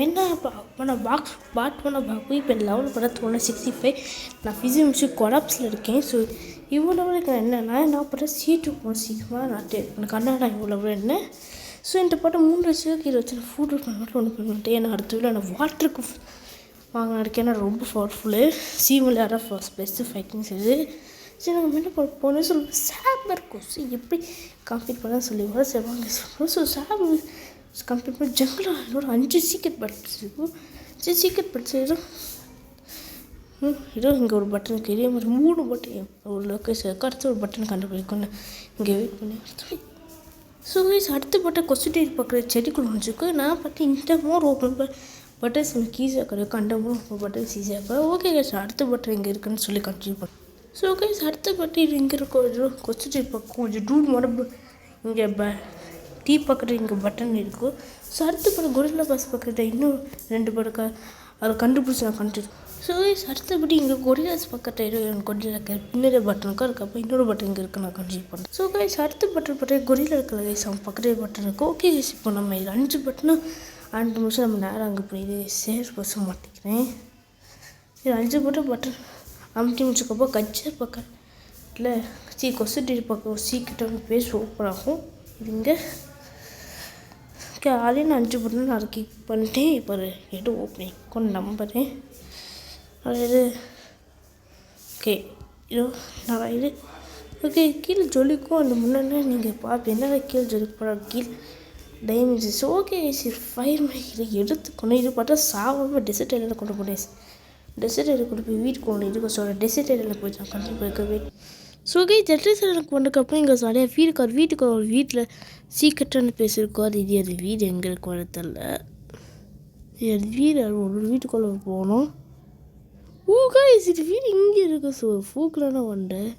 என்ன நான் பார்ட் பண்ண பார்க்கும் இப்போ 11 படத்து 165 நான் ஃபிசிக்ஸ் முடிச்சு கொலாப்ஸில் இருக்கேன். ஸோ இவ்வளோ எனக்கு என்னென்னா நான் படம் சீட்டு போகணும் சீக்கிரமாக நான் கன்னடா இவ்வளோ என்ன. ஸோ இந்த படம் 3 வருஷத்துக்கு இதை வச்சு நான் ஃபுட் மட்டும் ஒன்று பண்ணிட்டேன். ஏன்னா அடுத்த வீட்டில் நான் வாட்டருக்கு வாங்கினா இருக்கேன். ஏன்னா ரொம்ப பவர்ஃபுல்லு சீமில் யாராவது ஃபர்ஸ்ட் பெஸ்ட்டு ஃபைட்டிங் செய்யுது. சரி நாங்கள் என்ன போகணும்னு சொல்லுவோம் சாப்பர் கோர்ஸ் எப்படி கம்ப்ளீட் பண்ண சொல்லி வர செய்வாங்க. ஸோ சாப்பர் கம்ப்ளீட் பண்ணி ஜங்கில் என்னோட 5 சீக்ரெட் பட்டன்ஸ் இருக்கும். 5 சீக்ரெட் பட்டன்ஸ் ஏதோ இங்கே ஒரு பட்டன் இதே மாதிரி 3 பட்டன் ஒரு லொக்கேஷன் அடுத்த ஒரு பட்டன் கண்டுபிடிக்கணும். இங்கே வெயிட் பண்ணி ஸோ கைஸ் அடுத்த பட்டன் கொஸ்டின் பார்க்குற செடிக்குள்ள வச்சுக்கோ. நான் பார்த்து இந்த மோர் ஓப்பன் பட்டன்ஸ் எனக்கு ஈஸியாக கிடைக்கும். அந்த மோர் ஓப்பன் பட்டன்ஸ் ஈஸியாக இருக்கும். ஓகே கைஸ் அடுத்த பட்டன் இங்கே இருக்குன்னு சொல்லி கண்டினியூ பண்ணேன். ஸோ கைஸ் அடுத்த பட்டன் இங்கே இருக்கும் கொஸ்டின் பக்கம் கொஞ்சம் டூட் மடம்பு இங்கே டீ பக்கத்தில் இங்கே பட்டன் இருக்கும். ஸோ அடுத்த படம் கொரில்லா பாஸ் பக்கத்தில் இன்னும் 2 படம் அதை கண்டுபிடிச்சி நான் கண்டினியூ. ஸோ அடுத்தபடி இங்கே கொரில்லாஸ் பக்கத்தில் கொரில்லா பின்னாடி பட்டன் இருக்கும். அதுக்கப்புறம் இன்னொரு பட்டன் இங்கே இருக்குது நான் கண்டினியூ பண்ணேன். ஸோ கைஸ் அடுத்த பட்டன் பட்டன் கொரில்லா இருக்கிற கைஸ் அவன் பக்கத்தில் பட்டன் இருக்கும். ஓகே கைஸ் இப்போ நம்ம இது 5 பட்டனும் 2 நிமிஷம் நம்ம நேரம் அங்கே போய் சேர் பஸ் மாட்டிக்கிறேன். இது 5 பட்டன் அமுத்தி முடிச்சக்கப்போ கச்சர் பக்கத்தில் கொஸ்டின் பக்கம் சீக்கிரம் பேஸ் ஓப்பன் ஆகும். இது இங்கே ஆல்ரெடி நான் 5 பட்டன் நான் கிளிக் பண்ணிட்டேன். இப்போ எடு ஓப்பனிங் கொண்டு நம்புறேன். அதாவது ஓகே இதோ நான் இது ஓகே கீழே ஜொலிக்கும். அந்த முன்னாடி நீங்கள் பார்த்து என்ன கீழே ஜொலிக்க கீழே டைமென்ஷன்ஸ். ஓகே சரி ஃபயர் இதை எடுத்துக்கணும். இது பார்த்தா சாவாமல் டெசர்ட் ஐலண்டில் கொண்டு போனேன். டெசர்ட் ஐலண்ட் கொண்டு போய் வீட்டுக்கு ஒன்று இதுக்கு சொல்கிறேன். டெசர்ட் ஐலண்டில் போய் நான் கண்டிப்பாக இருக்க வெயிட். ஸோ கை டெசர்ட் ஐலண்டுக்கு வந்ததுக்கப்புறம் இங்கே நிறையா வீட்டுக்கு ஒரு வீட்டில் சீக்கிரட்டான பேசியிருக்கோம். அது வீடு எங்கே இருக்கு வர தெரில. இது வீடு ஒரு வீட்டுக்குள்ளே போகணும். கைஸ் இது வீடு இங்கே இருக்குது. ஸோ ஃபூக்கலான வண்டேன்.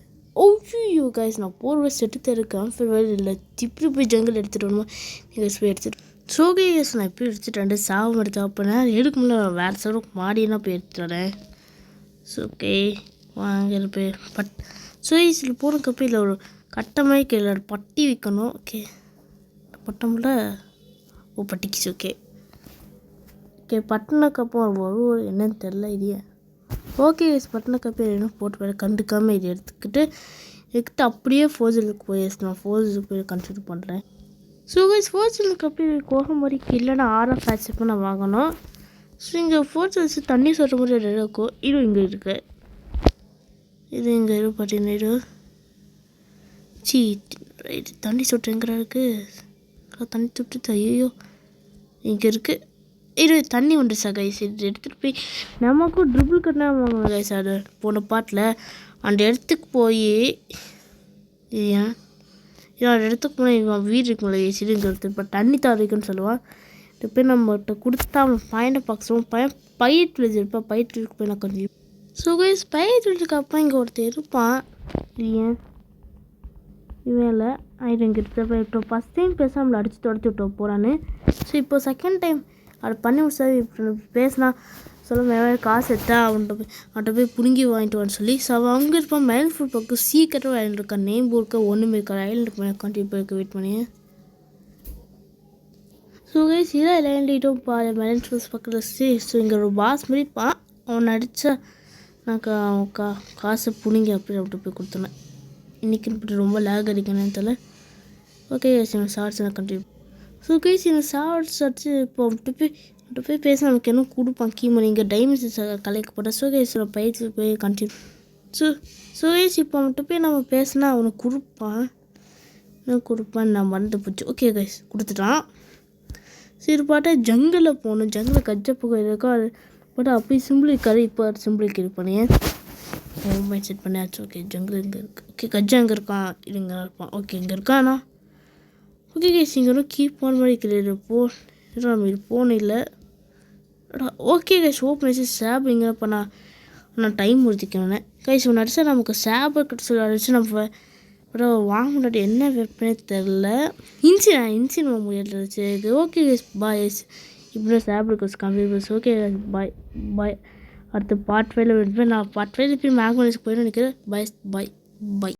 ஓய்யோ கைஸ் நான் போகிற செட்டு இருக்கேன். வேறு இல்லை திப்பி போய் ஜங்கில் எடுத்துகிட்டு வரணுமா நீங்கள் போய் எடுத்துகிட்டு. ஸோ கைஸ் நான் இப்போ எடுத்துகிட்டு வந்து சாவம் எடுத்தேன். அப்போ நான் எடுக்க முடியல வேறு சாரும் மாடியெல்லாம் போய் எடுத்துகிட்டு வரேன். ஸோ ஓகே வாங்க போய் ஸோ இதில் போனதுக்கப்புறம் இதில் ஒரு கட்டமாக கீழே பட்டி வைக்கணும். ஓகே பட்டமில்ல பட்டிக்குச்சு. ஓகே பட்டினக்கப்புறம் வரும் என்னன்னு தெரில இது. ஓகே பட்டினக்கப்புறம் என்ன போட்டு வேறு கண்டுக்காமல் இது எடுத்துக்கிட்டு அப்படியே ஃபோர்ஜலுக்கு போய் நான் ஃபோர்ஜலுக்கு போய் கன்சிடர் பண்ணுறேன். ஸோ கைஸ் ஃபோர்ஜலுக்கு அப்படி கோகம் மாதிரி இல்லைன்னா ஆர்எஃப் ஆட்சிப்பு நான் வாங்கணும். ஸோ இங்கே ஃபோர்ஜல்ஸ் தண்ணி சொல்கிற மாதிரி ரெடி இருக்கும். இது இங்கே இருக்குது. இது இங்கே இருக்குது பார்த்தீங்கன்னா இது ரைட் தண்ணி சொட்டு எங்கே இருக்குது தண்ணி சொட்டு ஐயோ இங்கே இருக்குது. இது தண்ணி வந்துடுச்சா கைஸ். இது எடுத்துகிட்டு போய் நமக்கும் ட்ரிபிள் கட்டினா வாங்கணும் கைஸ். அது போன பாட்டில் அந்த இடத்துக்கு போய் ஏன் அந்த இடத்துக்கு போனால் இவன் வீடு இருக்குங்களா கைஸ். இது இங்கே எடுத்து இப்போ தண்ணி தாரிக்குன்னு சொல்லுவான். இது போய் நம்மகிட்ட கொடுத்தா அவன் பையனை பார்க்குறோம். பயிர் விழுது இருப்பான். பயிர் விழுக்கு போய் நான் கொஞ்சம். ஸோ கைஸ் பயிர் விழுதுக்கு அப்போ இங்கே ஒருத்தர் இருப்பான். ஏன் இவன் இல்லை இது இங்கே இருப்ப இப்போ ஃபஸ்ட் டைம் பேச நம்மளை அடித்து துரத்தி விட்டு போகிறான்னு. ஸோ இப்போ செகண்ட் டைம் அதை பண்ணி முடிச்சா இப்போ பேசினா சொல்ல வேறு காசு எடுத்தா அவன்கிட்ட போய் பிடுங்கி வாங்கிட்டு வான்னு சொல்லி. ஸோ அவன் அங்கே இருப்பான். மெயின் ஃபுட் பக்கம் சீக்கிரமாக ஐலண்ட் இருக்கா நேம் போர்க்க ஒன்றுமே இருக்கா ஐலண்டுக்கு மேலே கண்டிப்பாக இருக்க வெயிட் பண்ணி. ஸோ கைஸ் இதான் ஐலண்டிட்டும் மெயின் ஃபுட்ஸ் பக்கத்தில். ஸோ இங்கே ஒரு பாஸ் மாதிரி இருப்பான். அவன் அடித்தா நான் காசை பிடுங்கி அப்படி போய் கொடுத்தேன். இன்றைக்கின்னு போட்டு ரொம்ப லேக் அடிக்கணும்னு தெரியல. ஓகே எங்கள் ஷார்ட்ஸ் நான் கண்டினியூ. ஸோ கைஸ் எங்கள் ஷார்ட்ஸ் அடிச்சு இப்போ அவன்கிட்ட போய் பேச நமக்கு என்ன கொடுப்பான் கீமன் இங்கே டைமண்ட்ஸ் கலைக்கப்பட்டேன். ஸோ கைஸ் பயிற்சி போய் கண்டினியூ. ஸோ கைஸ் இப்போ அவன்கிட்ட போய் நம்ம பேசினா அவனுக்கு கொடுப்பான் நான் வந்து போச்சு. ஓகே கைஸ் கொடுத்துட்டான். சரி பாட்டா ஜங்கிளில் போகணும். ஜங்கில் கஜப்பக்கம் இருக்கோ அது பட் அப்போ சிம்பிளிக்காரு. இப்போ சிம்பிளி கிரி பண்ணியேன் மைண்ட் செட் பண்ணியாச்சு. ஓகே ஜங்கிள் இங்கே இருக்குது. ஓகே கஜ்ஜா இங்கே இருக்கான். இது இங்கே இருப்பான். ஓகே இங்கே இருக்கானா. ஓகே கைஸ் இங்கே வரும் கீப் ஆன் மாதிரி கிடையாது. நம்ம இது போன இல்லை. ஓகே கைஸ் ஓப்பன் ஆச்சு. சேப் இங்கே இப்போ நான் டைம் முடிச்சுக்கணும் கைஸ். ஒன்று அடிச்சா நமக்கு சேப்பை கிட்ட அடிச்சு நம்ம வாங்க முன்னாடி என்ன வெப்பனே தெரில. இன்சின் முடியாது. ஓகே கைஸ் பாய் கைஸ் இப்படி சேப் இருக்கு கம்ப்யூட்டர்ஸ். ஓகே பாய் அடுத்த பார்ட் 5 நான் பார்ட் 5 மேக்மனிஸ்க்கு போயிடும் நினைக்கிறேன். பாய்.